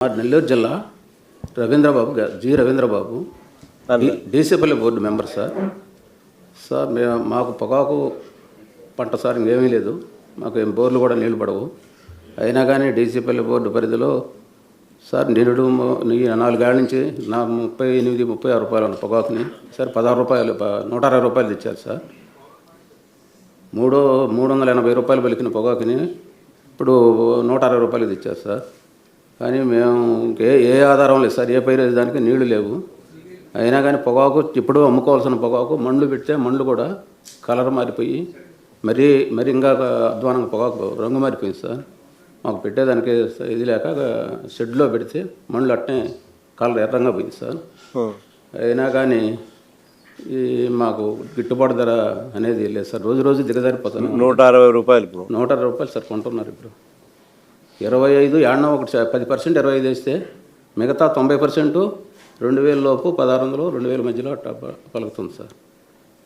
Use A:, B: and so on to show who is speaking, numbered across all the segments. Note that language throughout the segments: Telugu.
A: నెల్లూరు జిల్లా Ravindra Babu DC Palli board member sir. మాకు పొగాకు పంట సార్ ఇంకేమీ లేదు, మాకు ఏం బోర్లు కూడా నీళ్ళు పడవు. అయినా కానీ డీసీపల్లి బోర్డు పరిధిలో సార్ నిరుడు 4 ఏళ్ళ నుంచి నా 36 రూపాయలు ఉన్న పొగాకుని సార్ 16 రూపాయలు 160 రూపాయలు తెచ్చారు సార్. 380 రూపాయలు పలికిన పొగాకుని ఇప్పుడు 160 రూపాయలు తెచ్చారు సార్. కానీ మేము ఏ ఆధారం లేదు సార్, ఏ పైరు దానికి నీళ్లు లేవు. అయినా కానీ పొగాకు ఇప్పుడు అమ్ముకోవాల్సిన పొగాకు మండ్లు పెడితే మండ్లు కూడా కలర్ మారిపోయి మరీ ఇంకా అధ్వానంగా పొగాకు రంగు మారిపోయింది సార్. మాకు పెట్టేదానికి ఇది లేక షెడ్లో పెడితే మండ్లు అట్నే కలర్ ఎర్రంగా పోయింది సార్. అయినా కానీ మాకు గిట్టుబాటు ధర అనేది లేదు సార్, రోజు దిగజారిపోతుంది.
B: 160 రూపాయలు
A: 160 రూపాయలు సార్ కొంటున్నారు. ఇప్పుడు 25 ఏడనో ఒకటి 10% 25 వేస్తే మిగతా 90% 2000 లోపు 1600 2000 మధ్యలో అట్లా పలుకుతుంది సార్.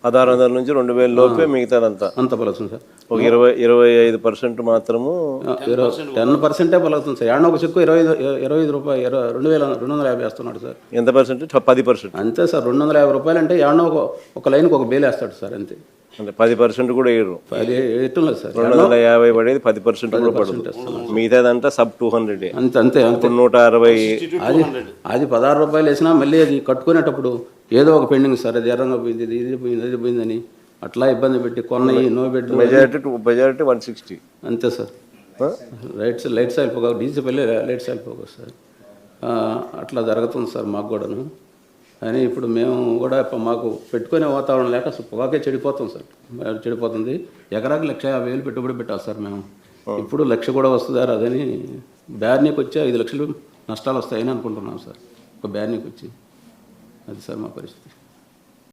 A: 1600 నుంచి 2000 లోపే మిగతాదంతా అంత పలుకుతుంది సార్. ఒక 25% మాత్రము 10% పలుకుతుంది సార్. ఏడనో ఒక చెక్కు 25 రూపాయలు 2250 వేస్తున్నాడు సార్. ఎంత పర్సెంట్? 10% అంతే సార్. 250 రూపాయలు అంటే ఏడనో ఒక లైన్కి ఒక బేలు వేస్తాడు సార్, అంతే. అంటే 10% కూడా వేయరు. 10 వేయటం లేదు సార్. 250 పడేది 10% కూడా పడుతుంది. మిగతాదంతా సబ్ 200 అంతే. 160 అది 16 రూపాయలు వేసినా మళ్ళీ అది కట్టుకునేటప్పుడు ఏదో ఒక పెండింగ్ సార్. అది ఎర్రంగా పోయింది, ఇది పోయిందని అట్లా ఇబ్బంది పెట్టి కొన్నవి నో బెడ్ మెజారిటీ 160 అంతే సార్. లైట్స్ వెళ్ళిపోగా డీసీపల్లి లైట్స్ వెళ్ళిపోగా సార్. అట్లా జరుగుతుంది సార్ మాకు కూడాను. అని ఇప్పుడు మేము కూడా మాకు పెట్టుకునే వాతావరణం లేక పొగాకే చెడిపోతాం సార్, చెడిపోతుంది. ఎకరాకి 150,000 పెట్టుబడి పెట్టాలి సార్ మేము. ఇప్పుడు 1,00,000 కూడా వస్తుందా అదని బ్యార్నీకి వచ్చి 5 లక్షలు నష్టాలు వస్తాయని అనుకుంటున్నాం సార్, ఒక బ్యార్నీకి వచ్చి. అది సార్ మా పరిస్థితి.